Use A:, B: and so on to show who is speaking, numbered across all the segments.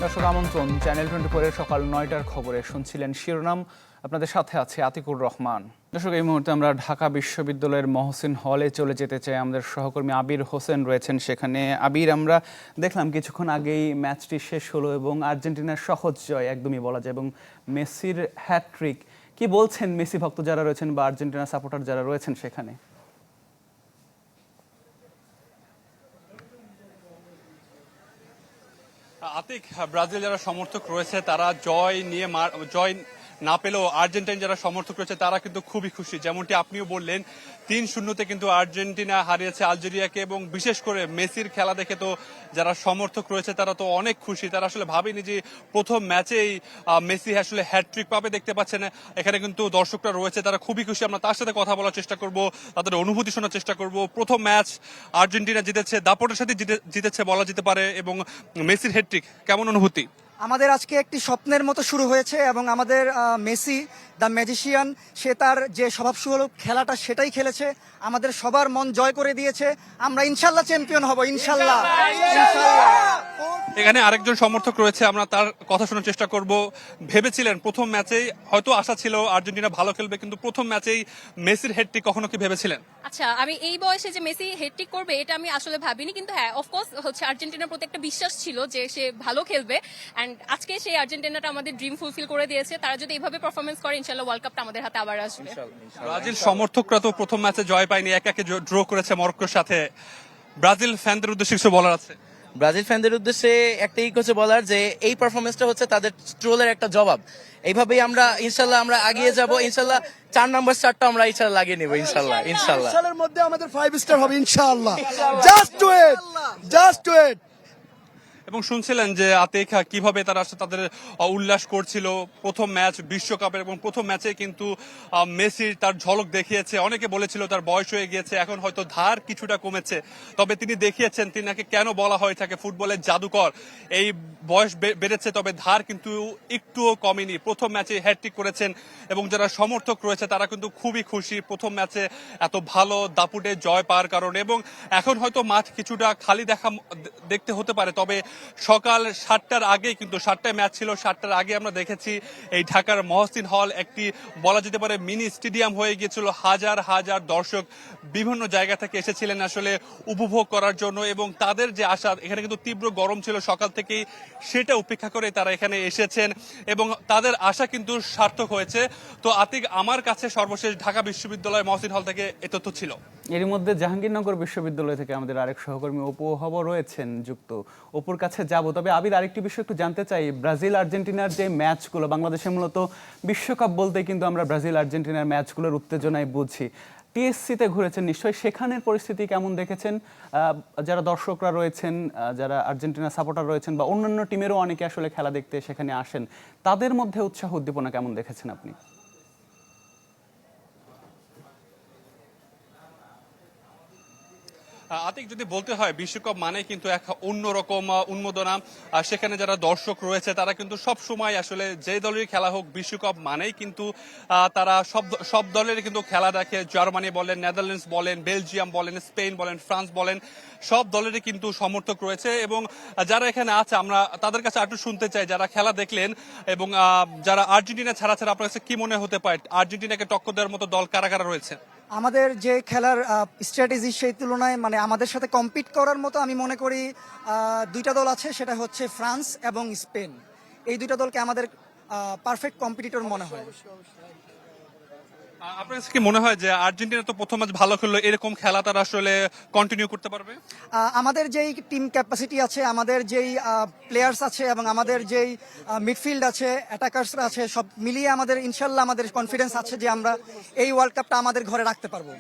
A: দর্শক আমন্ত্রণ, চ্যানেল 24 সকাল 9টার খবরে শুনছিলেন শিরোনাম। আপনাদের সাথে আছে আতিকুর রহমান। দর্শক, এই মুহূর্তে আমরা ঢাকা বিশ্ববিদ্যালয়ের মহসিন হলে চলে যেতে চাই। আমাদের সহকর্মী আবির হোসেন রয়েছেন সেখানে। আবির, আমরা দেখলাম কিছুক্ষণ আগেই ম্যাচটি শেষ হলো এবং আর্জেন্টিনার সহজ জয় একদমই বলা যায়, এবং মেসির হ্যাটট্রিক। কি বলছেন মেসি ভক্ত যারা রয়েছেন বা আর্জেন্টিনার সাপোর্টার যারা রয়েছেন সেখানে?
B: আতিক, ব্রাজিল যারা সমর্থক রয়েছে তারা জয় না পেলেও আর্জেন্টিনা যারা সমর্থক রয়েছে তারা কিন্তু খুবই খুশি। যেমনটি আপনিও বললেন, 3-0-তে কিন্তু আর্জেন্টিনা হারিয়েছে আলজেরিয়াকে, এবং বিশেষ করে মেসির খেলা দেখে তো যারা সমর্থক রয়েছে তারা তো অনেক খুশি। তারা আসলে ভাবেনি যে প্রথম ম্যাচেই মেসি আসলে হ্যাটট্রিক পাবে। দেখতে পাচ্ছেন এখানে কিন্তু দর্শকরা রয়েছে, তারা খুবই খুশি। আমরা তার সাথে কথা বলার চেষ্টা করব, তাদের অনুভূতি শোনার চেষ্টা করব। প্রথম ম্যাচ আর্জেন্টিনা জিতেছে, দাপটের সাথে জিতেছে বলা যেতে পারে, এবং মেসির হ্যাটট্রিক, কেমন অনুভূতি?
C: আমাদের আজকে একটি স্বপ্নের মতো শুরু হয়েছে, এবং আমাদের মেসি দ্য ম্যাজিশিয়ান, সে তার যে স্বভাবসুলভ খেলাটা সেটাই খেলেছে, আমাদের সবার মন জয় করে দিয়েছে। আমরা ইনশাল্লাহ চ্যাম্পিয়ন হব, ইনশাল্লাহ।
B: এখানে আরেকজন সমর্থক রয়েছে, আমরা তার কথা শোনার চেষ্টা করব। ভেবেছিলেন প্রথম ম্যাচেই, হয়তো আশা ছিল আর্জেন্টিনা ভালো খেলবে, কিন্তু প্রথম ম্যাচেই মেসির হ্যাটট্রিক কখনো কি ভেবেছিলেন?
D: আচ্ছা, আমি এই বয়সে যে মেসি হ্যাটট্রিক করবে এটা আমি আসলে ভাবিনি, কিন্তু হ্যাঁ, অফকোর্স হচ্ছে আর্জেন্টিনার প্রতি একটা বিশ্বাস ছিল যে সে ভালো খেলবে, এন্ড আজকে সেই আর্জেন্টিনাটা আমাদের ড্রিম ফুলফিল করে দিয়েছে। তারা যদি এইভাবে পারফরমেন্স করে, ইনশাআল্লাহ ওয়ার্ল্ড কাপটা আমাদের হাতে আবার আসবে।
B: ব্রাজিল সমর্থকরা তো প্রথম ম্যাচে জয় পায়নি, একে ড্র করেছে মরক্কোর সাথে। ব্রাজিল ফ্যানদের উদ্দেশ্যে কিছু বলার আছে?
E: ব্রাজিল ফ্যানদের উদ্দেশ্যে একটাই হচ্ছে বলার, যে এই পারফরমেন্সটা হচ্ছে তাদের ট্রোলের একটা জবাব। এইভাবেই আমরা ইনশাল্লাহ আমরা আগিয়ে যাব, ইনশাল্লাহ 4 নম্বর স্টারটা আমরা ইনশাল্লাহ লাগিয়ে নেব, ইনশাল্লাহ।
F: সালের মধ্যে আমাদের 5 স্টার হবে ইনশাআল্লাহ। Just do it, just do it.
B: এবং শুনছিলেন যে আতিক কিভাবে তারা তাদের উল্লাস করছিল প্রথম ম্যাচ বিশ্বকাপের, এবং প্রথম ম্যাচে কিন্তু মেসির তার ঝলক দেখিয়েছে। অনেকে বলেছিল তার বয়স হয়ে গিয়েছে, এখন হয়তো ধার কিছুটা কমেছে, তবে তিনি দেখিয়েছেন তিনাকে কেন বলা হয়ে থাকে ফুটবলের জাদুকর। এই বয়স বেড়েছে তবে ধার কিন্তু একটুও কমেনি। প্রথম ম্যাচে হ্যাটট্রিক করেছেন, এবং যারা সমর্থক রয়েছে তারা কিন্তু খুবই খুশি প্রথম ম্যাচে এত ভালো দাপুটে জয় পাওয়ার কারণে। এবং এখন হয়তো মাঠ কিছুটা খালি দেখতে হতে পারে, তবে সকাল 7টার আগে কিন্তু 7টায় ম্যাচ ছিল, 7টার আগে আমরা দেখেছি এই ঢাকার মহসিন হল একটি বলা যেতে পারে মিনি স্টেডিয়াম হয়ে গিয়েছিল। হাজার হাজার দর্শক বিভিন্ন জায়গা থেকে এসেছিলেন আসলে উপভোগ করার জন্য, এবং তাদের যে আশা, এখানে কিন্তু তীব্র গরম ছিল সকাল থেকেই, সেটা উপেক্ষা করে তারা এখানে এসেছেন, এবং তাদের আশা কিন্তু সার্থক হয়েছে। তো আতিক, আমার কাছে সর্বশেষ ঢাকা বিশ্ববিদ্যালয় মহসিন হল থেকে এ তথ্য ছিল।
A: এর মধ্যে জাহাঙ্গীরনগর বিশ্ববিদ্যালয় থেকে আমাদের আরেক সহকর্মী অপু হব রয়েছেন যুক্ত। অপুর কাছে যাব, তবে আবির আরেকটি বিষয় একটু জানতে চাই। ব্রাজিল আর্জেন্টিনার যে ম্যাচগুলো, বাংলাদেশে মূলত বিশ্বকাপ বলতে কিন্তু আমরা ব্রাজিল আর্জেন্টিনার ম্যাচগুলোর উত্তেজনায় বুঝি। টিএসসিতে ঘুরেছেন নিশ্চয়ই, সেখানের পরিস্থিতি কেমন দেখেছেন? যারা দর্শকরা রয়েছেন, যারা আর্জেন্টিনা সাপোর্টার রয়েছেন, বা অন্যান্য টিমেরও অনেকে আসলে খেলা দেখতে সেখানে আসেন, তাদের মধ্যে উৎসাহ উদ্দীপনা কেমন দেখেছেন আপনি?
B: আতিক, যদি বলতে হয় বিশ্বকাপ মানে কিন্তু এক অন্যরকম উন্মাদনা। সেখানে যারা দর্শক রয়েছে তারা কিন্তু সব সময় আসলে যে দলেরই খেলা হোক, বিশ্বকাপ মানেই কিন্তু তারা সব দলের কিন্তু খেলা দেখে। জার্মানি বলেন, নেদারল্যান্ডস বলেন, বেলজিয়াম বলেন, স্পেন বলেন, ফ্রান্স বলেন, সব দলেরই কিন্তু সমর্থক রয়েছে। এবং যারা এখানে আছে আমরা তাদের কাছে একটু শুনতে চাই, যারা খেলা দেখলেন এবং যারা আর্জেন্টিনা ছাড়া আপনার কাছে কি মনে হতে পারে, আর্জেন্টিনাকে টক্কর দেওয়ার মতো দল কারা কারা রয়েছে?
C: আমাদের যে খেলার স্ট্র্যাটেজি, সেই তুলনায় মানে আমাদের সাথে কম্পিট করার মতো আমি মনে করি দুইটা দল আছে, সেটা হচ্ছে ফ্রান্স এবং স্পেন। এই দুইটা দলকে আমাদের পারফেক্ট কম্পিটিটর মনে হয়।
B: আপনার কাছে কি মনে হয় যে আর্জেন্টিনা তো প্রথম ম্যাচ ভালো খেললো, এরকম খেলা তারা আসলে কন্টিনিউ করতে পারবে?
C: আমাদের যেই টিম ক্যাপাসিটি আছে, আমাদের যেই প্লেয়ার্স আছে, এবং আমাদের যেই মিডফিল্ড আছে, অ্যাটাকার্সরা আছে, সব মিলিয়ে আমাদের ইনশাল্লাহ আমাদের কনফিডেন্স আছে যে আমরা এই ওয়ার্ল্ড কাপটা আমাদের ঘরে রাখতে পারবো।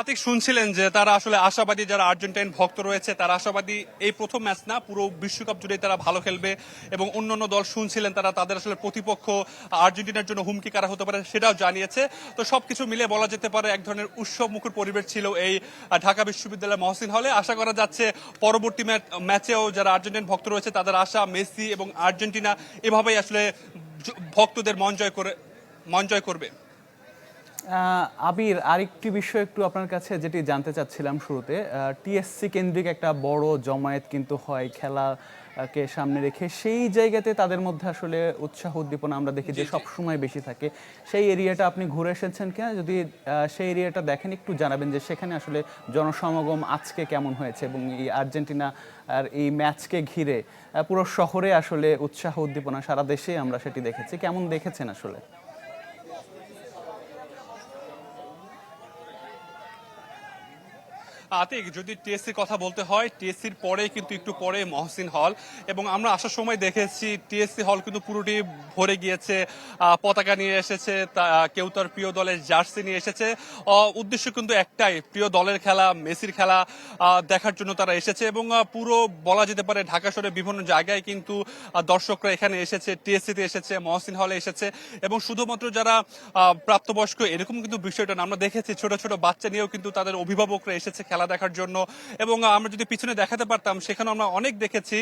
B: আতিক, শুনছিলেন যে তারা আসলে আশাবাদী, যারা আর্জেন্টাইন ভক্ত রয়েছে তারা আশাবাদী এই প্রথম ম্যাচ না, পুরো বিশ্বকাপ জুড়ে তারা ভালো খেলবে। এবং অন্যান্য দল শুনছিলেন তারা তাদের আসলে প্রতিপক্ষ আর্জেন্টিনার জন্য হুমকি কারা হতে পারে সেটাও জানিয়েছে। তো সবকিছু মিলে বলা যেতে পারে এক ধরনের উৎসব মুখর পরিবেশ ছিল এই ঢাকা বিশ্ববিদ্যালয়ের মহসিন হলে। আশা করা যাচ্ছে পরবর্তী ম্যাচেও যারা আর্জেন্টাইন ভক্ত রয়েছে তাদের আশা মেসি এবং আর্জেন্টিনা এভাবেই আসলে ভক্তদের মন জয় করবে।
A: আবির, আরেকটি বিষয় একটু আপনার কাছে যেটি জানতে চাচ্ছিলাম শুরুতে, টিএসসি কেন্দ্রিক একটা বড় জমায়েত কিন্তু হয় খেলাকে সামনে রেখে, সেই জায়গাতে তাদের মধ্যে আসলে উৎসাহ উদ্দীপনা আমরা দেখি যে সব সময় বেশি থাকে। সেই এরিয়াটা আপনি ঘুরে এসেছেন কিনা, যদি সেই এরিয়াটা দেখেন একটু জানাবেন যে সেখানে আসলে জনসমাগম আজকে কেমন হয়েছে, এবং এই আর্জেন্টিনা আর এই ম্যাচকে ঘিরে পুরো শহরে আসলে উৎসাহ উদ্দীপনা, সারা দেশে আমরা সেটি দেখেছি, কেমন দেখেছেন আসলে?
B: আতিক, যদি টিএসসির কথা বলতে হয়, টিএসসির পরে কিন্তু একটু পরে মহসিন হল, এবং আমরা আসার সময় দেখেছি টিএসসি হল কিন্তু পুরোটি ভরে গিয়েছে। পতাকা নিয়ে এসেছে, কেউ তার প্রিয় দলের জার্সি নিয়ে এসেছে। উদ্দেশ্য কিন্তু একটাই, প্রিয় দলের খেলা, মেসির খেলা দেখার জন্য তারা এসেছে। এবং পুরো বলা যেতে পারে ঢাকা শহরের বিভিন্ন জায়গায় কিন্তু দর্শকরা এখানে এসেছে, টিএসসিতে এসেছে, মহসিন হলে এসেছে। এবং শুধুমাত্র যারা প্রাপ্তবয়স্ক এরকম কিন্তু বিষয়টা না, আমরা দেখেছি ছোট ছোট বাচ্চা নিয়েও কিন্তু তাদের অভিভাবকরা এসেছে খেলা দেখার জন্য। এবং আমরা যদি পিছনে দেখাতে পারতাম, সেখানে আমরা অনেক দেখেছি,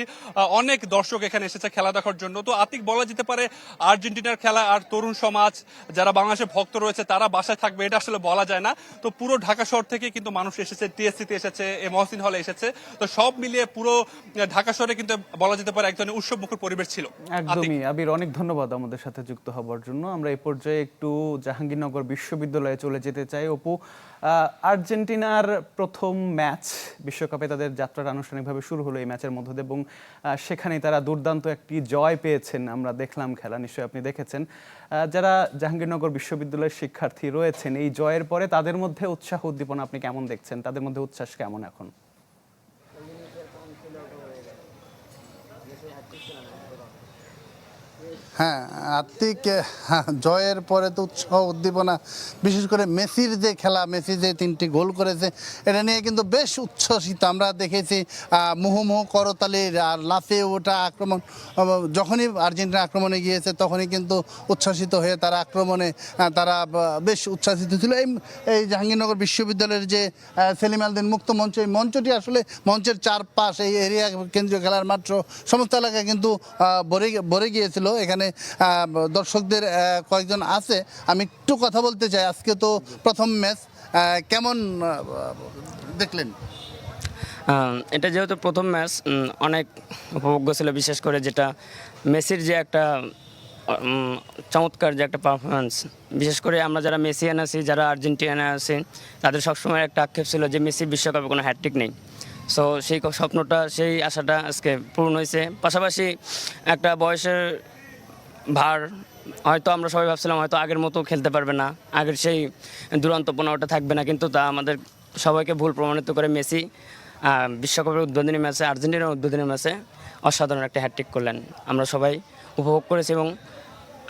B: অনেক দর্শক এখানে এসেছে খেলা দেখার জন্য। তো আতিক, বলা যেতে পারে আর্জেন্টিনার খেলা আর তরুণ সমাজ যারা বাংলাদেশের ভক্ত রয়েছে তারা বাসায় থাকবে এটা আসলে বলা যায় না। তো পুরো ঢাকা শহর থেকে কিন্তু মানুষ এসেছে, টিএসসিতে এসেছে, মহসিন হলে এসেছে। তো সব মিলিয়ে পুরো ঢাকা শহরে কিন্তু বলা যেতে পারে এক ধরনের উৎসবমুখর পরিবেশ ছিল।
A: একদমই আবির, অনেক ধন্যবাদ আমাদের সাথে যুক্ত হবার জন্য। আমরা এই পর্যায়ে একটু জাহাঙ্গীরনগর বিশ্ববিদ্যালয়ে চলে যেতে চাই। অপু, আর্জেন্টিনার প্রথম ম্যাচ বিশ্বকাপে তাদের যাত্রাটা আনুষ্ঠানিকভাবে শুরু হলো এই ম্যাচের মধ্যে দিয়ে, এবং সেখানেই তারা দুর্দান্ত একটি জয় পেয়েছেন। আমরা দেখলাম খেলা, নিশ্চয়ই আপনি দেখেছেন। যারা জাহাঙ্গীরনগর বিশ্ববিদ্যালয়ের শিক্ষার্থী রয়েছেন, এই জয়ের পরে তাদের মধ্যে উৎসাহ উদ্দীপনা আপনি কেমন দেখছেন? তাদের মধ্যে উচ্ছ্বাস কেমন এখন?
G: হ্যাঁ আত্মিক, জয়ের পরে তো উৎসাহ উদ্দীপনা, বিশেষ করে মেসির যে খেলা, মেসি যে 3টি গোল করেছে, এটা নিয়ে কিন্তু বেশ উচ্ছ্বসিত আমরা দেখেছি। মুহুমুহু করতালির আর লাফিয়ে ওঠা আক্রমণ, যখনই আর্জেন্টিনা আক্রমণে গিয়েছে তখনই কিন্তু উচ্ছ্বসিত হয়ে তারা আক্রমণে তারা বেশ উচ্ছ্বসিত ছিল। এই জাহাঙ্গীরনগর বিশ্ববিদ্যালয়ের যে সেলিম আলদিন মুক্ত মঞ্চ, এই মঞ্চটি আসলে মঞ্চের চারপাশ, এই এরিয়া, কেন্দ্রীয় খেলার মাত্র সমস্ত এলাকায় কিন্তু ভরে গিয়েছিল। এখানে দর্শকদের কয়েকজন আছে, আমি একটু কথা বলতে চাই। আজকে তো প্রথম ম্যাচ, কেমন দেখলেন?
H: এটা যেহেতু প্রথম ম্যাচ, অনেক উপভোগ্য ছিল, বিশেষ করে যেটা মেসির যে একটা চমৎকার যে একটা পারফরমেন্স। বিশেষ করে আমরা যারা মেসিয়ান আছি, যারা আর্জেন্টিনা আছি, তাদের সবসময় একটা আক্ষেপ ছিল যে মেসি বিশ্বকাপে কোনো হ্যাটট্রিক নেই। সো সেই স্বপ্নটা, সেই আশাটা আজকে পূরণ হয়েছে। পাশাপাশি একটা বয়সের ভার, হয়তো আমরা সবাই ভাবছিলাম হয়তো আগের মতো খেলতে পারবে না, আগের সেই দুরন্তপনাটা থাকবে না, কিন্তু তা আমাদের সবাইকে ভুল প্রমাণিত করে মেসি বিশ্বকাপের উদ্বোধনী ম্যাচে, আর্জেন্টিনার উদ্বোধনী ম্যাচে অসাধারণ একটা হ্যাটট্রিক করলেন। আমরা সবাই উপভোগ করেছি এবং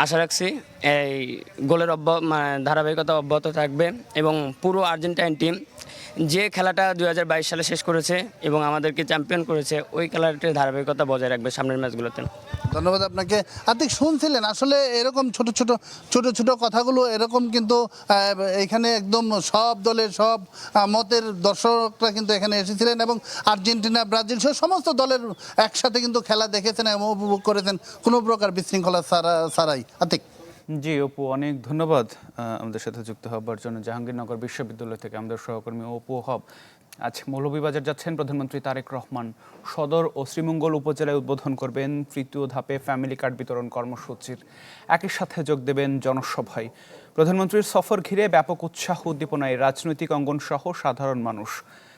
H: আশা রাখছি এই গোলের ধারাবাহিকতা অব্যাহত থাকবে, এবং পুরো আর্জেন্টাইন টিম যে খেলাটা 2022 সালে শেষ করেছে এবং আমাদেরকে চ্যাম্পিয়ন করেছে, ওই খেলাটির ধারাবাহিকতা বজায় রাখবে সামনের ম্যাচগুলোতে।
G: ধন্যবাদ আপনাকে। আতিক, শুনছিলেন আসলে এরকম ছোট ছোট কথাগুলো এরকম কিন্তু এখানে একদম সব দলের সব মতের দর্শকরা কিন্তু এখানে এসেছিলেন, এবং আর্জেন্টিনা, ব্রাজিল সহ সমস্ত দলের একসাথে কিন্তু খেলা দেখেছেন এবং উপভোগ করেছেন কোনো প্রকার বিশৃঙ্খলা ছাড়াই। আতিক।
A: জি অপু, অনেক ধন্যবাদ আমাদের সাথে যুক্ত হবার জন্য। জাহাঙ্গীরনগর বিশ্ববিদ্যালয় থেকে আমাদের সহকর্মী অপু হব আজ মৌলভীবাজার যাচ্ছেন। প্রধানমন্ত্রী তারেক রহমান সদর ও শ্রীমঙ্গল উপজেলায় উদ্বোধন করবেন তৃতীয় ধাপে ফ্যামিলি কার্ড বিতরণ কর্মসূচির। একই সাথে যোগ দেবেন জনসভায়। প্রধানমন্ত্রীর সফর ঘিরে ব্যাপক উৎসাহ উদ্দীপনায় রাজনৈতিক অঙ্গন সহ সাধারণ মানুষ।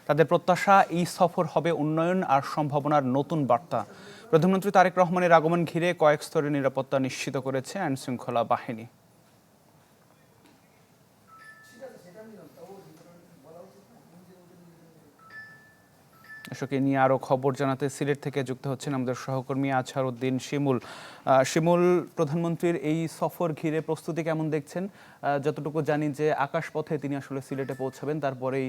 A: তাদের প্রত্যাশা, এই সফর হবে উন্নয়ন আর সম্ভাবনার নতুন বার্তা। প্রধানমন্ত্রী তারেক রহমানের আগমন ঘিরে কয়েক স্তরে নিরাপত্তা নিশ্চিত করেছে আইনশৃঙ্খলা বাহিনী। এসবকে নিয়ে আরও খবর জানাতে সিলেট থেকে যুক্ত হচ্ছেন আমাদের সহকর্মী আজহার উদ্দিন শিমুল। শিমুল, প্রধানমন্ত্রীর এই সফর ঘিরে প্রস্তুতি কেমন দেখছেন? যতটুকু জানি যে আকাশপথে তিনি আসলে সিলেটে পৌঁছাবেন, তারপরেই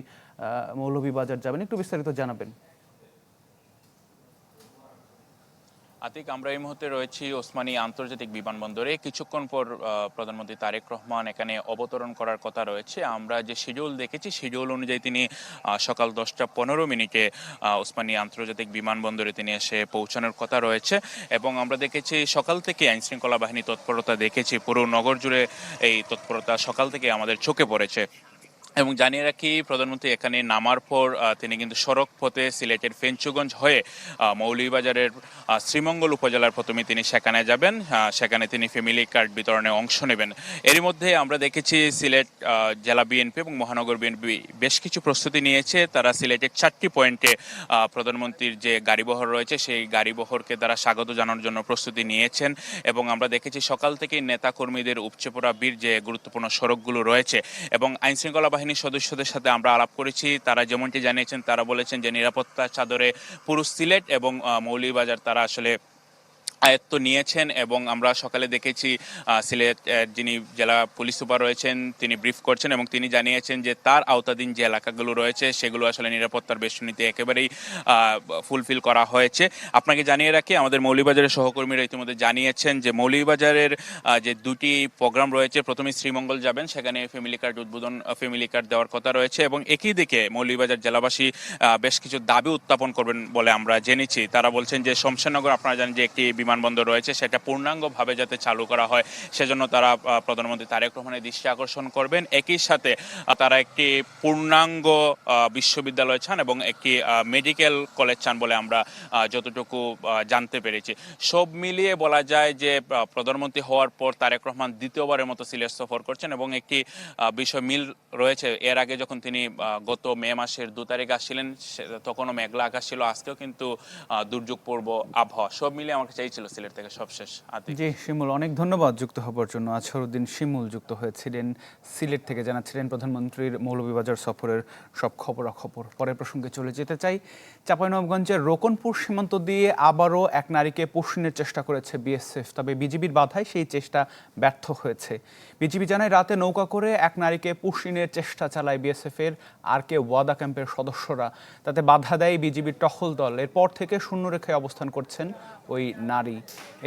A: মৌলভীবাজার যাবেন, একটু বিস্তারিত জানাবেন।
I: আতিক, আমরা এই মুহূর্তে রয়েছি ওসমানী আন্তর্জাতিক বিমানবন্দরে। কিছুক্ষণ পর প্রধানমন্ত্রী তারেক রহমান এখানে অবতরণ করার কথা রয়েছে। আমরা যে শিডিউল দেখেছি, শিডিউল অনুযায়ী তিনি সকাল 10:15 ওসমানী আন্তর্জাতিক বিমানবন্দরে তিনি এসে পৌঁছানোর কথা রয়েছে। এবং আমরা দেখেছি সকাল থেকে আইনশৃঙ্খলা বাহিনী তৎপরতা দেখেছি, পুরো নগর জুড়ে এই তৎপরতা সকাল থেকে আমাদের চোখে পড়েছে। এবং জানিয়ে রাখি, প্রধানমন্ত্রী এখানে নামার পর তিনি কিন্তু সড়ক পথে সিলেটের ফেঞ্চুগঞ্জ হয়ে মৌলভীবাজারের শ্রীমঙ্গল উপজেলার প্রথমে তিনি সেখানে যাবেন। সেখানে তিনি ফ্যামিলি কার্ড বিতরণে অংশ নেবেন। এরই মধ্যে আমরা দেখেছি সিলেট জেলা বিএনপি এবং মহানগর বিএনপি বেশ কিছু প্রস্তুতি নিয়েছে। তারা সিলেটের 4টি পয়েন্টে প্রধানমন্ত্রীর যে গাড়িবহর রয়েছে সেই গাড়িবহরকে তারা স্বাগত জানানোর জন্য প্রস্তুতি নিয়েছেন। এবং আমরা দেখেছি সকাল থেকেই নেতাকর্মীদের উপচে পড়া ভিড় যে গুরুত্বপূর্ণ সড়কগুলো রয়েছে। এবং আইনশৃঙ্খলা বাহিনীর সদস্যদের সাথে আমরা আলাপ করেছি, তারা যেমনটি জানিয়েছেন, তারা বলেছেন যে নিরাপত্তার চাদরে পুরো সিলেট এবং মৌলভীবাজার তারা আসলে আয়ত্ত নিয়েছেন। এবং আমরা সকালে দেখেছি সিলেট যিনি জেলা পুলিশ সুপার রয়েছেন তিনি ব্রিফ করছেন এবং তিনি জানিয়েছেন যে তার আওতাধীন যে এলাকাগুলো রয়েছে সেগুলো আসলে নিরাপত্তার বেষ্টনীতে একেবারেই ফুলফিল করা হয়েছে। আপনাকে জানিয়ে রাখি, আমাদের মৌলভীবাজারের সহকর্মীরা ইতিমধ্যে জানিয়েছেন যে মৌলভীবাজারের যে দুটি প্রোগ্রাম রয়েছে, প্রথমে শ্রীমঙ্গল যাবেন, সেখানে ফ্যামিলি কার্ড উদ্বোধন, ফ্যামিলি কার্ড দেওয়ার কথা রয়েছে। এবং একই দিকে মৌলভীবাজার জেলাবাসী বেশ কিছু দাবি উত্থাপন করবেন বলে আমরা জেনেছি। তারা বলছেন যে শমশেরনগর, আপনারা জানেন যে একটি বিমানবন্দর রয়েছে, সেটা পূর্ণাঙ্গভাবে যাতে চালু করা হয় সেজন্য তারা প্রধানমন্ত্রী তারেক রহমানের দৃষ্টি আকর্ষণ করবেন। একই সাথে তারা একটি পূর্ণাঙ্গ বিশ্ববিদ্যালয় চান এবং একটি মেডিকেল কলেজ চান বলে আমরা যতটুকু জানতে পেরেছি। সব মিলিয়ে বলা যায় যে প্রধানমন্ত্রী হওয়ার পর তারেক রহমান দ্বিতীয়বারের মতো সিলেট সফর করছেন এবং একটি বিষয় মিল রয়েছে। এর আগে যখন তিনি গত মে মাসের 2 তারিখ আসছিলেন তখনও মেঘলা আকাশ ছিল, আজকেও কিন্তু দুর্যোগপূর্ব আবহাওয়া। সব মিলিয়ে আমার কাছে এই ছিল সিলেট থেকে সবশেষ।
A: জি শিমুল, অনেক ধন্যবাদ যুক্ত হবার জন্য। আজহারউদ্দিন শিমুল যুক্ত হয়েছিলেন সিলেট থেকে, জানাচ্ছিলেন প্রধানমন্ত্রীর মৌলভীবাজার সফরের সব খবরাখবর। পরের প্রসঙ্গে চলে যেতে চাই। চাঁপাইনবাবগঞ্জের রোকনপুর সীমান্ত দিয়ে আবারও এক নারীকে পুষিনের চেষ্টা করেছে বিএসএফ, তবে বিজিবির বাধায় সেই চেষ্টা ব্যর্থ হয়েছে। বিজিবি জানায় রাতে নৌকা করে এক নারীকে পুষিনের চেষ্টা চালায় বিএসএফের RK ওয়াদা ক্যাম্পের সদস্যরা, তাতে বাধা দেয় বিজিবির টহল দল। এরপর থেকে শূন্যরেখায় অবস্থান করছেন ওই নারী।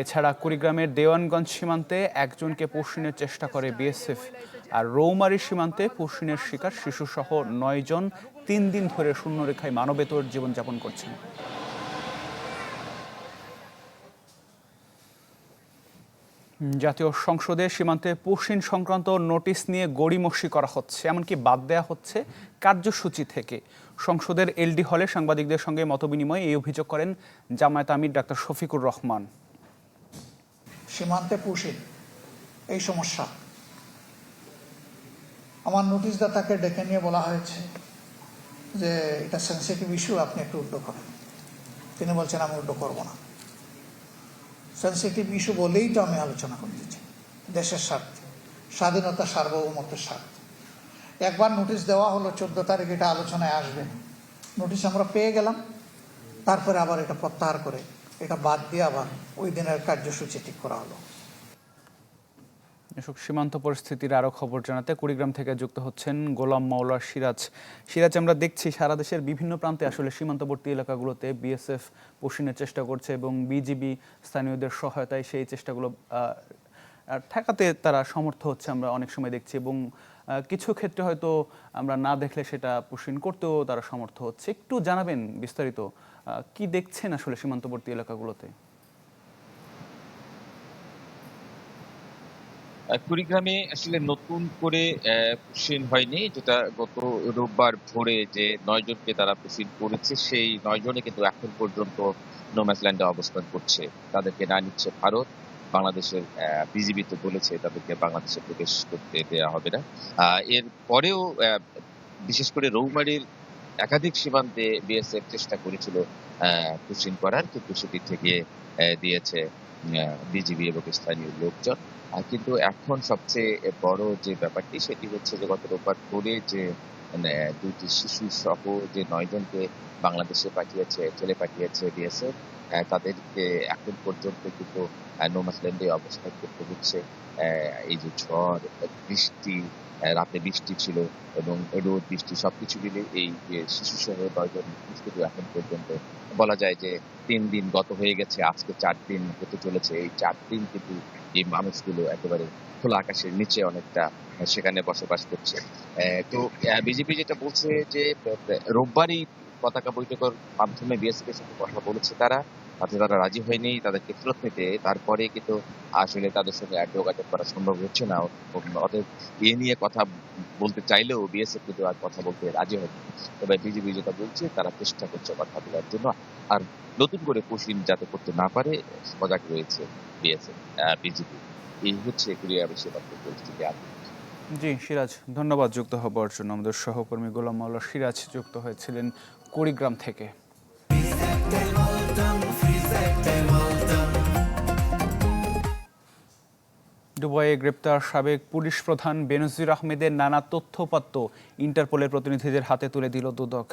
A: এছাড়া কুড়িগ্রামের দেওয়ানগঞ্জ সীমান্তে একজনকে পুষিনের চেষ্টা করে বিএসএফ, আর রৌমারী সীমান্তে পুষিনের শিকার শিশুসহ 9 জন 3 দিন ধরে শূন্যরেখায় মানবেতর জীবনযাপন করছেন। জাতীয় সংসদে সীমান্তে পুষিন সংক্রান্ত নোটিশ নিয়ে গড়িমসি করা হচ্ছে, এমনকি বাদ দেয়া হচ্ছে কার্যসূচি থেকে। সংসদের LD হলে সাংবাদিকদের সঙ্গে মতবিনিময়ে এই অভিযোগ করেন জামায়াত আমির ডাক্তার শফিকুর রহমান।
J: সীমান্তে পুষিন এই সমস্যা, আমার নোটিশদাতাকে ডেকে নিয়ে বলা হয়েছে যে এটা সেন্সিটিভ ইস্যু, আপনি একটু উল্টো করেন। তিনি বলছেন আমি উল্টো করবো না। সেন্সিটিভ ইস্যু বলেই তো আমি আলোচনা করতে চাই, দেশের স্বার্থে, স্বাধীনতা সার্বভৌমত্বের স্বার্থে। একবার নোটিশ দেওয়া হলো 14 তারিখ এটা আলোচনায় আসবে, নোটিশ আমরা পেয়ে গেলাম, তারপরে আবার এটা প্রত্যাহার করে এটা বাদ দিয়ে আবার ওই দিনের কার্যসূচি ঠিক করা হলো।
A: সীমান্ত পরিস্থিতির আরও খবর জানাতে কুড়িগ্রাম থেকে যুক্ত হচ্ছেন গোলাম মাওলা সিরাজ। সিরাজ, আমরা দেখছি সারা দেশের বিভিন্ন প্রান্তে আসলে সীমান্তবর্তী এলাকাগুলোতে বিএসএফ পুষিনের চেষ্টা করছে এবং বিজিবি স্থানীয়দের সহায়তায় সেই চেষ্টাগুলো ঠেকাতে তারা সমর্থ হচ্ছে, আমরা অনেক সময় দেখছি। এবং কিছু ক্ষেত্রে হয়তো আমরা না দেখলে সেটা পুষিন করতেও তারা সমর্থ হচ্ছে। একটু জানাবেন বিস্তারিত কি দেখছেন আসলে সীমান্তবর্তী এলাকাগুলোতে?
K: কুড়িগ্রামে আসলে নতুন করে পুষিন হয়নি, যেটা গত রোববার ভোরে যে 9 জনকে তারা পুষিন করেছে সেই 9 জনে কিন্তু এখন পর্যন্ত নোম্যান্সল্যান্ডে অবস্থান করছে। তাদেরকে না নিচ্ছে ভারত। বাংলাদেশের বিজিবি তো বলেছে তাদেরকে বাংলাদেশে প্রবেশ করতে দেওয়া হবে না। এর পরেও বিশেষ করে রৌমারীর একাধিক সীমান্তে বিএসএফ চেষ্টা করেছিল পুষিন করার, কিন্তু সেটি থেকে দিয়েছে বিজিবি এবং স্থানীয় লোকজন। কিন্তু এখন সবচেয়ে বড় যে ব্যাপারটি সেটি হচ্ছে যে গত রোববার ভোরে যে 2টি শিশু সহ যে 9 জনকে বাংলাদেশে চলে পাঠিয়েছে বিএসএফ, তাদেরকে এখন পর্যন্ত কিন্তু নোম্যান্সল্যান্ডে অবস্থান করতে হচ্ছে। এই যে ঝড়, বৃষ্টি, রাতে বৃষ্টি ছিল এবং রোদ বৃষ্টি সবকিছু মিলে এই যে শিশু সহ 9 জন কিন্তু এখন পর্যন্ত বলা যায় যে 3 দিন গত হয়ে গেছে, আজকে 4 দিন হতে চলেছে। এই 4 দিন কিন্তু এই মানুষগুলো একেবারে খোলা আকাশের নিচে অনেকটা সেখানে বসবাস করছে। তো বিজেপি যেটা বলছে যে রোববারই পতাকা বৈঠকের মাধ্যমে বিএসএফ এর সাথে কথা বলেছে তারা, তাতে তারা রাজি হয়নি তাদেরকে ফেরত নিতে। তারপরে কিন্তু আসলে তাদের সঙ্গে আর যোগাযোগ করা সম্ভব হচ্ছে না। অতএব এ নিয়ে কথা বলতে চাইলেও বিএসএফ কিন্তু আর কথা বলতে রাজি হয়নি। তবে বিজেপি যেটা বলছে তারা চেষ্টা করছে কথা বলার জন্য, আর নতুন করে পুশিন যাতে করতে না পারে সজাগ রয়েছে বিএসএফ বিজেপি। এই হচ্ছে কুরিয়া বেশিরভাগ পরিস্থিতি।
A: জি সিরাজ, ধন্যবাদ যুক্ত হবার জন্য। আমাদের সহকর্মী গোলাম মাওলা সিরাজ যুক্ত হয়েছিলেন কুড়িগ্রাম থেকে। দুবাইয়ে গ্রেপ্তার সাবেক পুলিশ প্রধান বেনজির আহমেদের নানা তথ্যপত্র ইন্টারপোলের প্রতিনিধিদের হাতে তুলে দিল দুদক।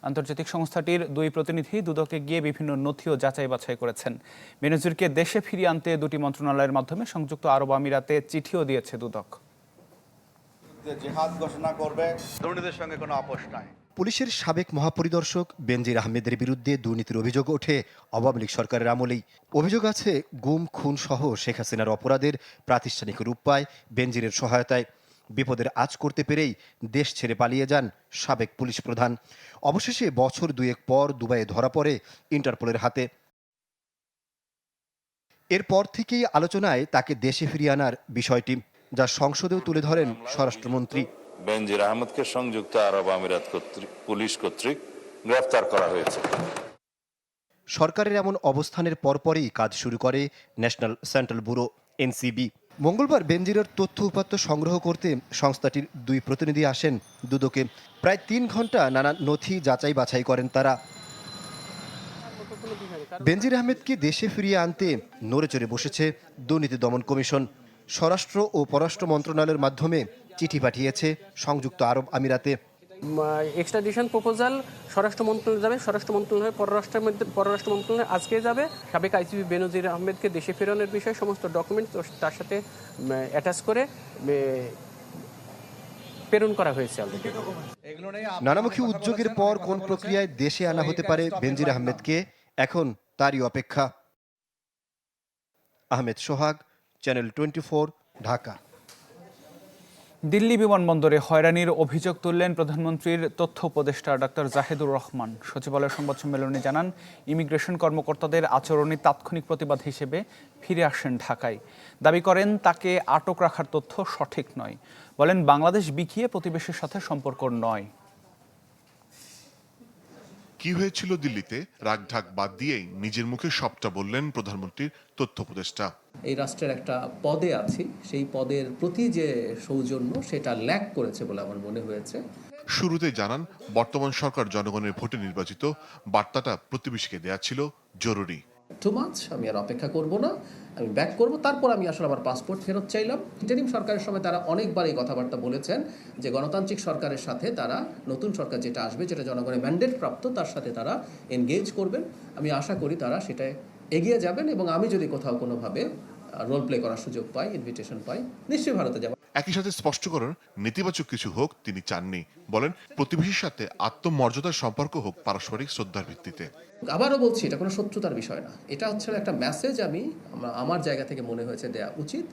A: আন্তর্জাতিক সংস্থাটির 2 প্রতিনিধি দুদকে গিয়ে বিভিন্ন নথিও যাচাই বাছাই করেছেন। বেনজিরকে দেশে ফিরিয়ে আনতে 2টি মন্ত্রণালয়ের মাধ্যমে সংযুক্ত আরব আমিরাতে চিঠিও দিয়েছে দুদক।
L: জিহাদ ঘোষণা করবে, দুর্নীতির সঙ্গে কোনো আপোষ নাই।
M: পুলিশের সাবেক মহাপরিদর্শক বেনজির আহমেদের বিরুদ্ধে দুর্নীতির অভিযোগ ওঠে আওয়ামী লীগ সরকারের আমলেই। অভিযোগ আছে গুম খুন সহ শেখ হাসিনার অপরাধের প্রাতিষ্ঠানিক রূপ পায় বেনজিরের সহায়তায়। বিপদের আঁচ করতে পেরেই দেশ ছেড়ে পালিয়ে যান সাবেক পুলিশ প্রধান। অবশেষে বছর 2 পর দুবাইয়ে ধরা পড়ে ইন্টারপোলের হাতে। এরপর থেকেই আলোচনায় তাকে দেশে ফিরিয়ে আনার বিষয়টি, যা সংসদেও তুলে ধরেন স্বরাষ্ট্রমন্ত্রী।
N: বেনজির আহমেদকে সংযুক্ত আরব আমিরাত পুলিশ কর্তৃক গ্রেফতার করা হয়েছে।
M: সরকারের এমন অবস্থানের পরপরই কাজ শুরু করে ন্যাশনাল সেন্ট্রাল ব্যুরো এনসিবি। মঙ্গলবার বেনজিরের তথ্য উপাত্ত সংগ্রহ করতে সংস্থাটির 2 প্রতিনিধি আসেন দুদকে। প্রায় 3 ঘন্টা নানা নথি যাচাই বাছাই করেন তারা। বেনজির আহমেদকে দেশে ফিরিয়ে আনতে নড়েচড়ে বসেছে দুর্নীতি দমন কমিশন। স্বরাষ্ট্র ও পররাষ্ট্র মন্ত্রণালয়ের মাধ্যমে চিঠি পাঠিয়েছে সংযুক্ত আরব আমিরাতে।
O: এক্সট্রাডিশন প্রপোজাল স্বরাষ্ট্র মন্ত্রণালয় যাবে, স্বরাষ্ট্র মন্ত্রণালয় পররাষ্ট্র মন্ত্রণালয় আজকে যাবে। সাবেক আইজিপি বেনজির আহমেদকে দেশে ফেরানোর বিষয়ে সমস্ত ডকুমেন্ট তার সাথে অ্যাটাচ করে প্রেরণ করা হয়েছে অলরেডি।
M: নানামুখী উদ্যোগের পর কোন প্রক্রিয়ায় দেশে আনা হতে পারে বেনজির আহমেদকে, এখন তারই অপেক্ষা। আহমেদ সোহাগ, চ্যানেল 24, ঢাকা।
A: দিল্লি বিমানবন্দরে হয়রানির অভিযোগ তুললেন প্রধানমন্ত্রীর তথ্য উপদেষ্টা ডাক্তার জাহিদুর রহমান। সচিবালয়ের সংবাদ সম্মেলনে জানান, ইমিগ্রেশন কর্মকর্তাদের আচরণে তাৎক্ষণিক প্রতিবাদ হিসেবে ফিরে আসেন ঢাকায়। দাবি করেন তাকে আটক রাখার তথ্য সঠিক নয়। বলেন, বাংলাদেশ বিকিয়ে প্রতিবেশীর সাথে সম্পর্ক নয়।
P: কি হয়েছিল দিল্লিতে রাগঢাক বাদ দিয়েই নিজের মুখে সবটা বললেন প্রধানমন্ত্রীর তথ্য উপদেষ্টা।
Q: এই রাষ্ট্রের একটা পদে আছি, সেই পদের প্রতি যে সৌজন্য সেটা ল্যাক করেছে বলে আমার মনে হয়েছে।
P: শুরুতে জানান, বর্তমান সরকার জনগণের ভোটে নির্বাচিত, বার্তাটা প্রতিবেশীকে দেয়া ছিল জরুরি।
Q: টু মাচ, আমি আর অপেক্ষা করব না, আমি ব্যাক করব। তারপর আমি আসলে আমার পাসপোর্ট ফেরত চাইলাম। ইন্টারিম সরকারের সময় তারা অনেকবার এই কথাবার্তা বলেছেন যে গণতান্ত্রিক সরকারের সাথে তারা, নতুন সরকার যেটা আসবে, যেটা জনগণের ম্যান্ডেট প্রাপ্ত, তার সাথে তারা এনগেজ করবেন। আমি আশা করি তারা সেটায় এগিয়ে যাবেন, এবং আমি যদি কোথাও কোনোভাবে রোল প্লে করার সুযোগ পাই, ইনভিটেশন পাই, নিশ্চয়ই ভারতে যাব।
P: একই সাথে স্পষ্ট করেন, নেতিবাচক কিছু হোক তিনি চাননি। বলেন, প্রতিবেশীর সাথে আত্মমর্যাদার সম্পর্ক হোক পারস্পরিক শ্রদ্ধার ভিত্তিতে।
Q: আবারও বলছি, এটা কোনো শত্রুতার বিষয় না। এটা হচ্ছে একটা মেসেজ আমার জায়গা থেকে মনে হয়েছে দেয়া উচিত,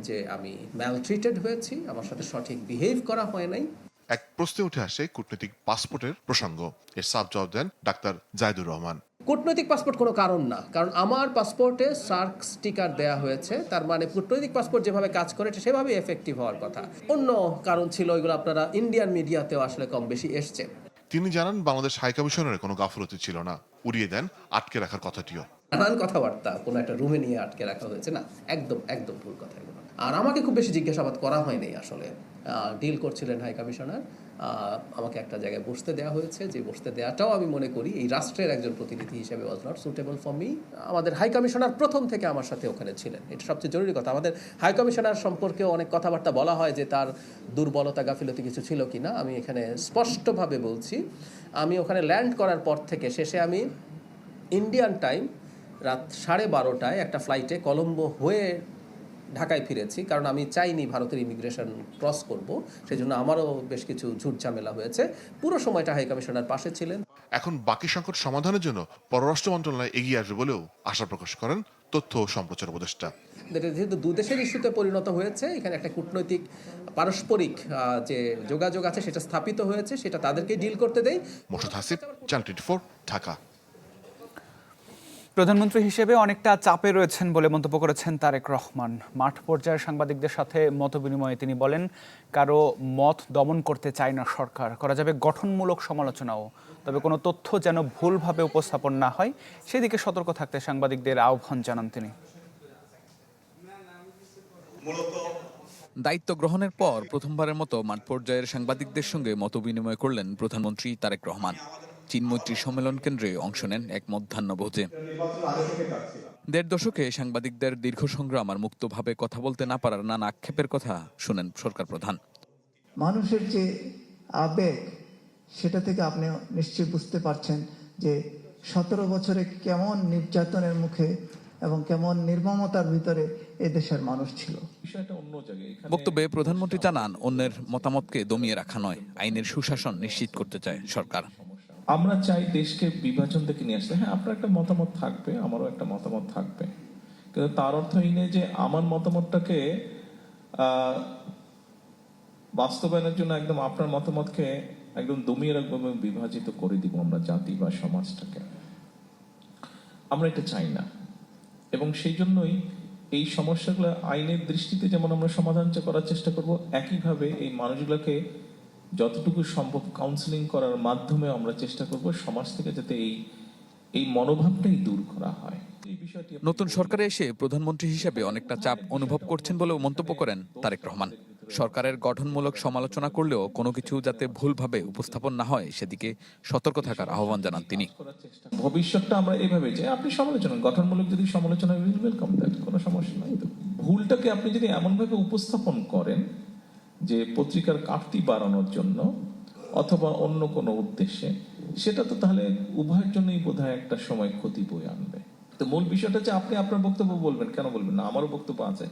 Q: যে আমি ম্যালট্রিটেড হয়েছি, আমার সাথে সঠিক বিহেভ করা হয় নাই।
P: এক প্রশ্নে উঠে আসে কূটনৈতিক পাসপোর্টের প্রসঙ্গ। এর সাফ জবাব দেন ডাক্তার জাহিদুর রহমান।
Q: কূটনৈতিক পাসপোর্ট কোনো কারণ না, কারণ আমার পাসপোর্টে সার্ক স্টিকার দেয়া হয়েছে। তার মানে কূটনৈতিক পাসপোর্ট যেভাবে কাজ করে সেভাবে এফেক্টিভ হওয়ার কথা। অন্য কারণ ছিল, এগুলো আপনারা ইন্ডিয়ান মিডিয়াতেও আসলে কম বেশি এসছে।
P: তিনি জানান, বাংলাদেশ হাই কমিশনের কোনো গাফলতি ছিল না। উড়িয়ে দেন আটকে রাখার কথাটিও।
Q: নানান কথাবার্তা কোনো একটা রুমে নিয়ে আটকে রাখা হয়েছে, না, একদম একদম ভুল কথা এগুলো। আর আমাকে খুব বেশি জিজ্ঞাসাবাদ করা হয়নি। আসলে ডিল করছিলেন হাই কমিশনার, আমাকে একটা জায়গায় বসতে দেওয়া হয়েছে, যে বসতে দেওয়াটাও আমি মনে করি এই রাষ্ট্রের একজন প্রতিনিধি হিসেবে was not suitable for me. আমাদের হাই কমিশনার প্রথম থেকে আমার সাথে ওখানে ছিলেন, এটা সবচেয়ে জরুরি কথা। আমাদের হাই কমিশনার সম্পর্কেও অনেক কথাবার্তা বলা হয় যে তার দুর্বলতা গাফিলতি কিছু ছিল কিনা। আমি এখানে স্পষ্টভাবে বলছি, আমি ওখানে ল্যান্ড করার পর থেকে শেষে আমি ইন্ডিয়ান টাইম রাত 12:30টায় একটা ফ্লাইটে কলম্বো হয়ে ঢাকায় ফিরেছি, কারণ আমি চাইনি ভারতের ইমিগ্রেশন ক্রস করব, সেজন্য আমারও বেশ কিছু ঝুট ঝামেলা হয়েছে। পুরো সময়টা হাই কমিশনার পাশে ছিলেন।
P: এখন বাকি সংকট সমাধানের জন্য পররাষ্ট্র মন্ত্রণালয় এগিয়ে আসবে বলেও আশা প্রকাশ করেন তথ্য ও সম্প্রচার উপদেষ্টা।
Q: যেহেতু দুদেশের ইস্যুতে পরিণত হয়েছে, এখানে একটা কূটনৈতিক পারস্পরিক যে যোগাযোগ আছে সেটা স্থাপিত হয়েছে, সেটা তাদেরকে ডিল করতে দেয়।
P: মোর্শেদ হাসিব, চ্যানেল 24, ঢাকা।
A: প্রধানমন্ত্রী হিসেবে অনেকটা চাপে রয়েছেন বলে মন্তব্য করেছেন তারেক রহমান। মাঠ পর্যায়ের সাংবাদিকদের সাথে মতবিনিময়ে তিনি বলেন, কারো মত দমন করতে চায় না সরকার, করা যাবে গঠনমূলক সমালোচনাও, তবে কোনো তথ্য যেন ভুলভাবে উপস্থাপন না হয় সেদিকে সতর্ক থাকতে সাংবাদিকদের আহ্বান জানান তিনি।
R: দায়িত্ব গ্রহণের পর প্রথমবারের মতো মাঠ পর্যায়ের সাংবাদিকদের সঙ্গে মতবিনিময় করলেন প্রধানমন্ত্রী তারেক রহমান। চীনমৈত্রী সম্মেলন কেন্দ্রে অংশ নেন এক মধ্যাহ্নভোজে। ১.৫ দশকে সাংবাদিকদের দীর্ঘ সংগ্রাম আর মুক্তভাবে কথা বলতে না পারার নানা আক্ষেপের কথা শুনেন সরকার প্রধান।
J: মানুষের যে আবেগ, সেটা থেকে আপনি নিশ্চয়ই বুঝতে পারছেন যে 17 বছরে কেমন নির্যাতনের মুখে এবং কেমন নির্মমতার ভিতরে এ দেশের মানুষ ছিল।
R: বক্তব্যে প্রধানমন্ত্রী জানান, অন্যের মতামতকে দমিয়ে রাখা নয়, আইনের সুশাসন নিশ্চিত করতে চায় সরকার।
S: আমরা চাই দেশকে বিভাজন থেকে নিয়ে আসতে। হ্যাঁ, আপনার একটা মতামত থাকবে, আমারও একটা মতামত থাকবে, কিন্তু তার অর্থ এই নেই যে আমার মতামতটাকে বাস্তবায়নের জন্য একদম আপনার মতামতকে একদম দমিয়ে রাখবো এবং বিভাজিত করে দিব আমরা জাতি বা সমাজটাকে। আমরা এটা চাই না, এবং সেই জন্যই এই সমস্যাগুলো আইনের দৃষ্টিতে যেমন আমরা সমাধান করার চেষ্টা করব, একইভাবে এই মানুষগুলোকে যতটুকু সম্ভব কাউন্সেলিং করার মাধ্যমে আমরা চেষ্টা করব সমাজ থেকে যাতে এই মনোভাবটাই দূর করা হয়।
R: নতুন সরকারে এসে প্রধানমন্ত্রী হিসেবে অনেকটা চাপ অনুভব করছেন বলেও মন্তব্য করেন তারেক রহমান। সরকারের গঠনমূলক সমালোচনা করলেও কোনো কিছু যাতে ভুলভাবে উপস্থাপন না হয় সেদিকে সতর্ক থাকার আহ্বান জানান তিনি।
S: ভবিষ্যৎটা আমরা এইভাবে যে আপনি সমালোচনা, গঠনমূলক যদি সমালোচনা, ওয়েলকাম দ্যাট, কোনো সমস্যা নাই। তো ভুলটাকে আপনি যদি এমনভাবে উপস্থাপন করেন যে পত্রিকার কাটতি বাড়ানোর জন্য অথবা অন্য কোনো উদ্দেশ্যে, সেটা তো তাহলে উভয়ের জন্যই বোধহয় একটা সময় ক্ষতি বয়ে আনবে। তো মূল বিষয়টা হচ্ছে আপনি আপনার বক্তব্য বলবেন, কেন বলবেন না, আমারও বক্তব্য আছে,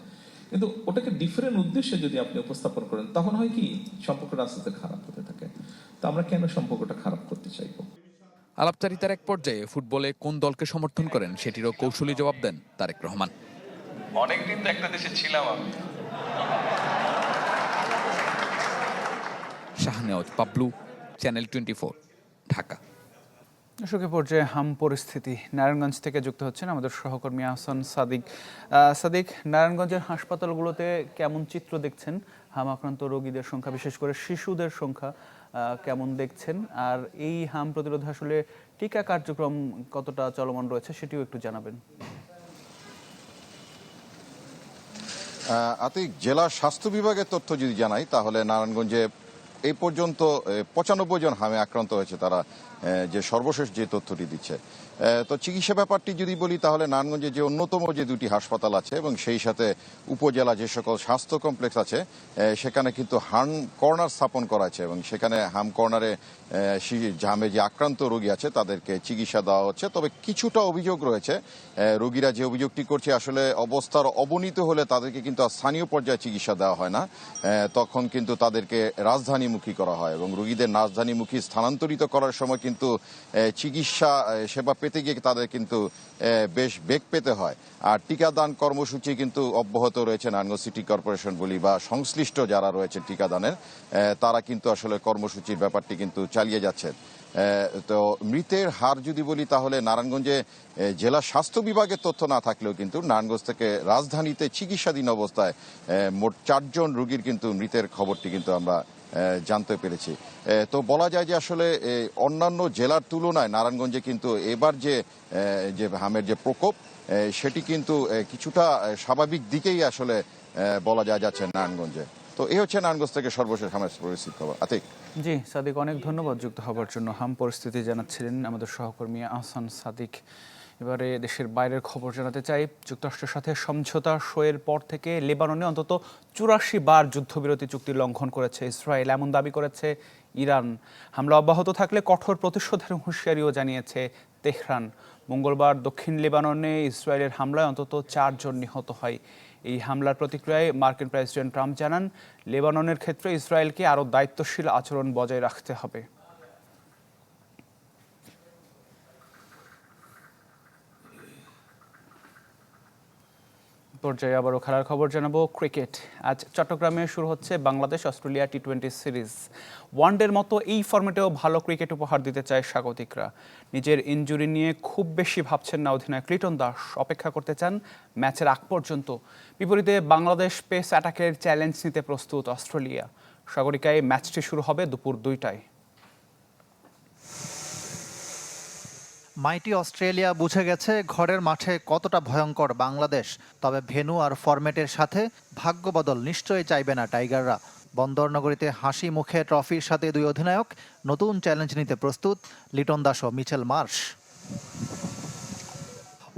S: কিন্তু ওটাকে ডিফারেন্ট উদ্দেশ্যে যদি আপনি উপস্থাপন করেন তখন হয় কি সম্পর্কটা আস্তে আস্তে খারাপ হতে থাকে। তো আমরা কেন সম্পর্কটা খারাপ করতে চাইবো?
R: আলাপচারিতার এক পর্যায়ে ফুটবলে কোন দলকে সমর্থন করেন সেটিরও কৌশলী জবাব দেন তারেক রহমান।
T: অনেকদিন তো একটা দেশে ছিলাম আমি।
R: শাহনেওয়াজ পাবলু, চ্যানেল 24, ঢাকা।
A: দর্শকের পর্যায়ে হাম পরিস্থিতি, নারায়ণগঞ্জ থেকে যুক্ত হচ্ছেন আমাদের সহকর্মী আহসান সাদিক। সাদিক, নারায়ণগঞ্জের হাসপাতালগুলোতে কেমন চিত্র দেখছেন? হাম আক্রান্ত রোগীদের সংখ্যা, বিশেষ করে শিশুদের সংখ্যা কেমন দেখছেন? আর এই হাম প্রতিরোধে আসলে টিকা কার্যক্রম কতটা চলমান রয়েছে সেটিও একটু জানাবেন।
U: আতিক, জেলা স্বাস্থ্য বিভাগের তথ্য যদি জানাই তাহলে নারায়ণগঞ্জে এই পর্যন্ত 95 জন হামে আক্রান্ত হয়েছে, তারা যে সর্বশেষ যে তথ্যটি দিচ্ছে। তো চিকিৎসা ব্যাপারটি যদি বলি তাহলে নারায়ণগঞ্জে যে অন্যতম যে দুটি হাসপাতাল আছে এবং সেই সাথে উপজেলা যে সকল স্বাস্থ্য কমপ্লেক্স আছে সেখানে কিন্তু হাম কর্নার স্থাপন করা আছে এবং সেখানে হাম কর্নারে হামে যে আক্রান্ত রোগী আছে তাদেরকে চিকিৎসা দেওয়া হচ্ছে। তবে কিছুটা অভিযোগ রয়েছে, রোগীরা যে অভিযোগটি করছে আসলে অবস্থার অবনতি হলে তাদেরকে কিন্তু স্থানীয় পর্যায়ে চিকিৎসা দেওয়া হয় না, তখন কিন্তু তাদেরকে রাজধানীমুখী করা হয় এবং রোগীদের রাজধানীমুখী স্থানান্তরিত করার সময় কিন্তু চিকিৎসা সেবা পেতে গিয়ে তাদের কিন্তু বেশ বেগ পেতে হয়। আর টিকাদান কর্মসূচি কিন্তু অব্যাহত রয়েছে। নারায়ণগঞ্জ সিটি কর্পোরেশন বলি বা সংশ্লিষ্ট যারা রয়েছে টিকাদানের, তারা কিন্তু আসলে কর্মসূচির ব্যাপারটি কিন্তু চালিয়ে যাচ্ছে। তো মৃতের হার যদি বলি তাহলে নারায়ণগঞ্জে জেলা স্বাস্থ্য বিভাগের তথ্য না থাকলেও কিন্তু নারায়ণগঞ্জ থেকে রাজধানীতে চিকিৎসাধীন অবস্থায় মোট 4 জন রোগীর কিন্তু মৃতের খবরটি কিন্তু আমরা জানতে পেরেছি। তো বলা যায় যে আসলে অন্যান্য জেলার তুলনায় নারায়ণগঞ্জে কিন্তু এবার যে হামের যে প্রকোপ সেটি কিন্তু কিছুটা স্বাভাবিক দিকেই আসলে বলা যাচ্ছে নারায়ণগঞ্জে। তো এই হচ্ছে নারায়ণগঞ্জ থেকে সর্বশেষ হামের পরিস্থিতি খবর। আতিক।
A: জি সাদিক, অনেক ধন্যবাদ যুক্ত হবার জন্য। হাম পরিস্থিতি জানাচ্ছিলেন আমাদের সহকর্মী আহসান সাদিক। এবারে দেশের বাইরের খবর জানাতে চাই। যুক্তরাষ্ট্রের সাথে সমঝোতা সইয়ের পর থেকে লেবাননে অন্তত 84 বার যুদ্ধবিরতি চুক্তি লঙ্ঘন করেছে ইসরায়েল, এমন দাবি করেছে ইরান। হামলা অব্যাহত থাকলে কঠোর প্রতিশোধের হুঁশিয়ারিও জানিয়েছে তেহরান। মঙ্গলবার দক্ষিণ লেবাননে ইসরায়েলের হামলায় অন্তত 4 জন নিহত হয়। এই হামলার প্রতিক্রিয়ায় মার্কিন প্রেসিডেন্ট ট্রাম্প জানান, লেবাননের ক্ষেত্রে ইসরায়েলকে আরও দায়িত্বশীল আচরণ বজায় রাখতে হবে। পর্যায়ে আবারও খেলার খবর জানাবো। ক্রিকেট। আজ চট্টগ্রামে শুরু হচ্ছে বাংলাদেশ অস্ট্রেলিয়া টি-20 সিরিজ। ওয়ানডের মতো এই ফরম্যাটেও ভালো ক্রিকেট উপহার দিতে চায় স্বাগতিকরা। নিজের ইনজুরি নিয়ে খুব বেশি ভাবছেন না অধিনায়ক লিটন দাস, অপেক্ষা করতে চান ম্যাচের আগ পর্যন্ত। বিপরীতে বাংলাদেশ পেস অ্যাটাকের চ্যালেঞ্জ নিতে প্রস্তুত অস্ট্রেলিয়া। সাগরিকায় ম্যাচটি শুরু হবে দুপুর 2টায়।
D: মাইটি অস্ট্রেলিয়া বুঝে গেছে ঘরের মাঠে কতটা ভয়ঙ্কর বাংলাদেশ। তবে ভেন্যু আর ফরম্যাটের সাথে ভাগ্যবদল নিশ্চয়ই চাইবে না টাইগাররা। বন্দরনগরীতে হাসি মুখে ট্রফির সাথে দুই অধিনায়ক, নতুন চ্যালেঞ্জ নিতে প্রস্তুত লিটন দাস ও মিচেল মার্শ।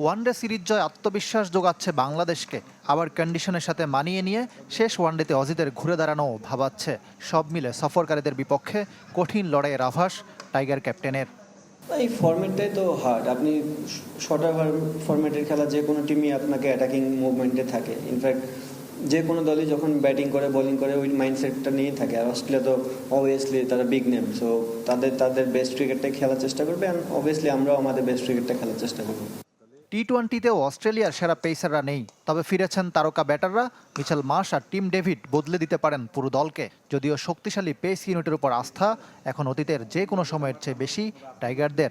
D: ওয়ানডে সিরিজ জয় আত্মবিশ্বাস যোগাচ্ছে বাংলাদেশকে, আবার কন্ডিশনের সাথে মানিয়ে নিয়ে শেষ ওয়ানডেতে অজিদের ঘুরে দাঁড়ানো ভাবাচ্ছে। সব মিলে সফরকারীদের বিপক্ষে কঠিন লড়াইয়ের আভাস টাইগার ক্যাপ্টেনের।
V: এই ফরম্যাটটাই তো হার্ড। আপনি শর্টার ফরম্যাটের খেলা যে কোনো টিমই আপনাকে অ্যাটাকিং মুভমেন্টে থাকে। ইনফ্যাক্ট যে কোনো দলই যখন ব্যাটিং করে বোলিং করে ওই মাইন্ডসেটটা নিয়েই থাকে। আর অস্ট্রেলিয়া তো অবভিয়াসলি তারা বিগ নেম, সো তাদের বেস্ট ক্রিকেটটাই খেলার চেষ্টা করবে, অ্যান্ড অবভিয়াসলি আমরাও আমাদের বেস্ট ক্রিকেটটা খেলার চেষ্টা করবো।
D: টি-20তেও অস্ট্রেলিয়ার সেরা পেসাররা নেই, তবে ফিরেছেন তারকা ব্যাটাররা। মিচেল মার্শ আর টিম ডেভিড বদলে দিতে পারেন পুরো দলকে। যদিও শক্তিশালী পেস ইউনিটের উপর আস্থা এখন অতীতের যে কোনো সময়ের চেয়ে বেশি টাইগারদের।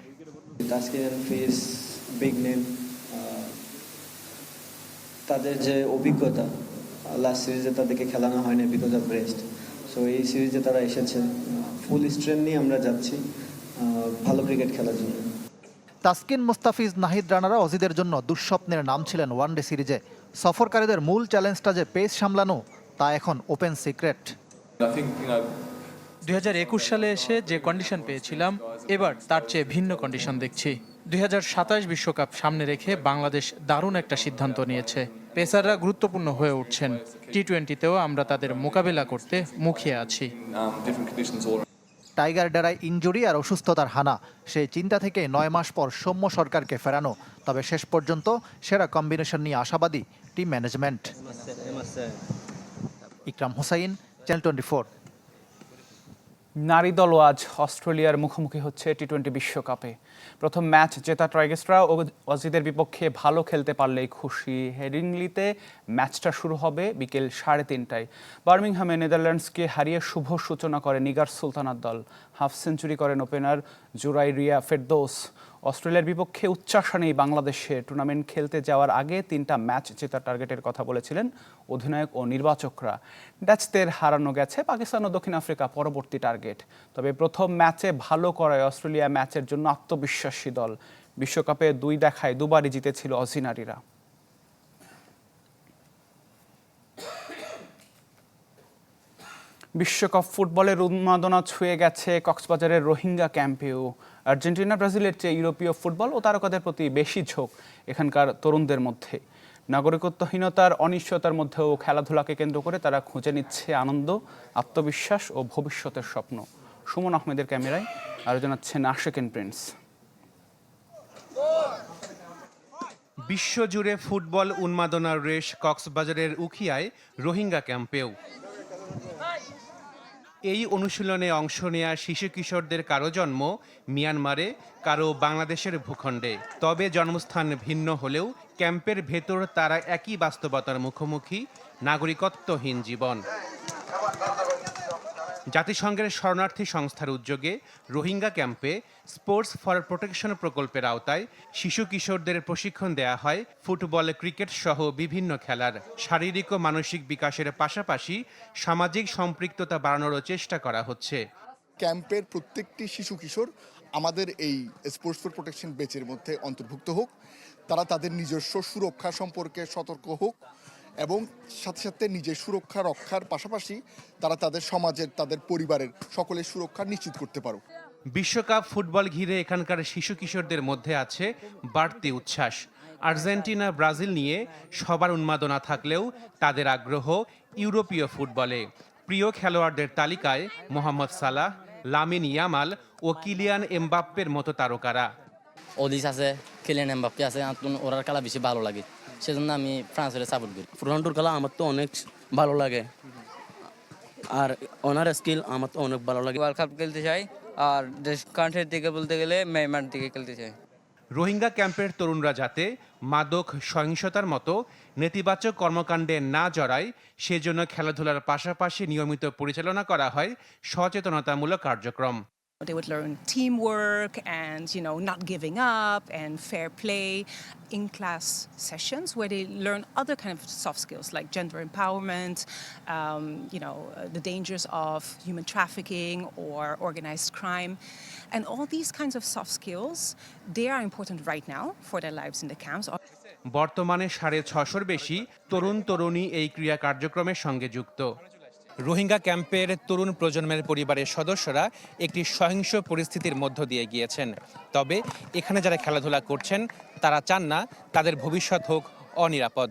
V: বিগ নেম, তাদের যে অভিজ্ঞতা, লাস্ট সিরিজে তাদেরকে খেলানো হয়নি বিকজ অফ রেস্ট। সো এই সিরিজে তারা এসেছে, ফুল স্ট্রেংথ নিয়ে আমরা যাচ্ছি ভালো ক্রিকেট খেলার জন্য।
D: তাসকিন, মুস্তাফিজ, নাহিদ রানারা অজিদের জন্য দুঃস্বপ্নের নাম ছিলেন ওয়ানডে সিরিজে। সফরকারীদের মূল চ্যালেঞ্জটা যে পেস সামলানো, তা এখন ওপেন সিক্রেট।
W: 2021 সালে এসে যে কন্ডিশন পেয়েছিলাম, এবার তার চেয়ে ভিন্ন কন্ডিশন দেখছি। 2027 বিশ্বকাপ সামনে রেখে বাংলাদেশ দারুণ একটা সিদ্ধান্ত নিয়েছে। পেসাররা গুরুত্বপূর্ণ হয়ে উঠছেন। টি-20তেও আমরা তাদের মোকাবেলা করতে মুখিয়ে আছি।
D: টাইগার ডেরায় ইনজুরি আর অসুস্থতার হানা, সেই চিন্তা থেকে 9 মাস পর সৌম্য সরকারকে ফেরানো। তবে শেষ পর্যন্ত সেরা কম্বিনেশন নিয়ে আশাবাদী টিম ম্যানেজমেন্ট। ইকরাম হোসাইন, চ্যানেল 24।
A: নারী দলও আজ অস্ট্রেলিয়ার মুখোমুখি হচ্ছে টি-20 বিশ্বকাপে। প্রথম ম্যাচ জেতা টাইগার্সরা অজিদের বিপক্ষে ভালো খেলতে পারলেই খুশি। হেডিংলিতে ম্যাচটা শুরু হবে বিকেল 3:30টায়। বার্মিংহামে নেদারল্যান্ডসকে হারিয়ে শুভ সূচনা করে নিগার সুলতানার দল। হাফ সেঞ্চুরি করেন ওপেনার জুরাইরিয়া ফেরদৌস। অস্ট্রেলিয়ার বিপক্ষে উচ্চাসা নেই বাংলাদেশে। টুর্নামেন্ট খেলতে যাওয়ার আগে 3টা ম্যাচ জেতার টার্গেটের কথা বলেছিলেন অধিনায়ক ও নির্বাচকরা। ডাচদের হারানো গেছে পাকিস্তান ও দক্ষিণ আফ্রিকা পরবর্তী টার্গেট। তবে প্রথম ম্যাচে ভালো করায় অস্ট্রেলিয়া ম্যাচের জন্য আত্মবিশ্বাসী দল। বিশ্বকাপে 2 দেখায় 2বারই জিতেছিল অজি নারীরা। বিশ্বকাপ ফুটবলের উন্মাদনা ছুঁয়ে গেছে কক্সবাজারের রোহিঙ্গা ক্যাম্পেও। আর্জেন্টিনা, ব্রাজিলের চেয়ে ইউরোপীয় ফুটবল ও তারকাদের প্রতি বেশি ঝোঁক এখানকার তরুণদের মধ্যে। নাগরিকত্বহীনতার অনিশ্চয়তার মধ্যেও খেলাধুলাকে কেন্দ্র করে তারা খুঁজে নিচ্ছে আনন্দ, আত্মবিশ্বাস ও ভবিষ্যতের স্বপ্ন। সুমন আহমেদের ক্যামেরায় আরও জানাচ্ছেন আশিকিন প্রিন্স।
X: বিশ্বজুড়ে ফুটবল উন্মাদনার রেশ কক্সবাজারের উখিয়ায় রোহিঙ্গা ক্যাম্পেও। এই অনুশীলনে অংশ নেয়া শিশু কিশোরদের কারো জন্ম মিয়ানমারে, কারো বাংলাদেশের ভূখণ্ডে। তবে জন্মস্থান ভিন্ন হলেও ক্যাম্পের ভেতর তারা একই বাস্তবতার মুখোমুখি, নাগরিকত্বহীন জীবন। জাতিসংঘের শরণার্থী সংস্থার উদ্যোগে রোহিঙ্গা ক্যাম্পে স্পোর্টস ফর প্রোটেকশন প্রকল্পের আওতায় শিশু কিশোরদের প্রশিক্ষণ দেয়া হয় ফুটবল, ক্রিকেট সহ বিভিন্ন খেলার। শারীরিক ও মানসিক বিকাশের পাশাপাশি সামাজিক সম্পৃক্ততা বাড়ানোরও চেষ্টা করা হচ্ছে।
Y: ক্যাম্পের প্রত্যেকটি শিশু কিশোর আমাদের এই স্পোর্টস ফর প্রোটেকশন ব্যাচের মধ্যে অন্তর্ভুক্ত হোক, তারা তাদের নিজস্ব সুরক্ষা সম্পর্কে সতর্ক হোক এবং সাথে সাথে নিজের সুরক্ষা রক্ষার পাশাপাশি তারা তাদের সমাজের, তাদের পরিবারের সকলের সুরক্ষা নিশ্চিত করতে পারুক।
X: বিশ্বকাপ ফুটবল ঘিরে এখানকার শিশু কিশোরদের মধ্যে আছে বাড়তি উচ্ছ্বাস। আর্জেন্টিনা, ব্রাজিল নিয়ে সবার উন্মাদনা থাকলেও তাদের আগ্রহ ইউরোপীয় ফুটবলে। প্রিয় খেলোয়াড়দের তালিকায় মোহাম্মদ সালাহ, লামিন ইয়ামাল ও কিলিয়ান এমবাপ্পের মতো তারকারা।
H: ওদিস আছে, কিলিয়ান এমবাপ্পে আছে, ওরার খেলা বেশি ভালো লাগে।
B: সেজন্য আমি ফ্রান্সের সাপোর্ট করি। রোনাল্ডোর খেলা আমার তো অনেক ভালো লাগে, আর ওনার স্কিল আমার তো অনেক ভালো লাগে।
C: ওয়ার্ল্ড কাপ খেলতে চাই, আর দেশ কান্ট্রির দিকে বলতে গেলে মিয়ানমার দিকে খেলতে চাই।
X: রোহিঙ্গা ক্যাম্পের তরুণরা যাতে মাদক সহিংসতার মতো নেতিবাচক কর্মকাণ্ডে না জড়ায় সেজন্য খেলাধুলার পাশাপাশি নিয়মিত পরিচালনা করা হয় সচেতনতামূলক কার্যক্রম।
E: They would learn teamwork and, not giving up and fair play in class sessions where they learn other kind of soft skills like gender empowerment, the dangers of human trafficking or organized crime. And all these kinds of soft skills, they are important right now for their lives in the camps.
X: বর্তমানে 650-র বেশি তরুণ তরুণী এই ক্রিয়া কার্যক্রমের সঙ্গে যুক্ত। রোহিঙ্গা ক্যাম্পের তরুণ প্রজন্মের পরিবারের সদস্যরা একটি সহিংস পরিস্থিতির মধ্য দিয়ে গিয়েছেন, তবে এখানে যারা খেলাধুলা করছেন তারা চান না তাদের ভবিষ্যৎ হোক অনিরাপদ।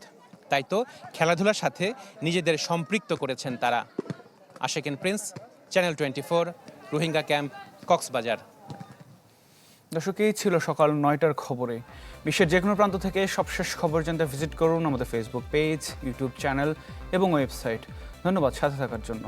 X: তাই তো খেলাধুলার সাথে নিজেদের সম্পৃক্ত করেছেন তারা। Ashekin Prince, Channel 24, Rohingya camp, Cox's Bazar.
A: দর্শক, এই ছিল সকাল 9টার খবরে। বিশ্বের যে কোনো প্রান্ত থেকে সবশেষ খবর জানতে ভিজিট করুন আমাদের ফেসবুক পেজ, ইউটিউব চ্যানেল এবং ওয়েবসাইট। ধন্যবাদ সাথে থাকার জন্য।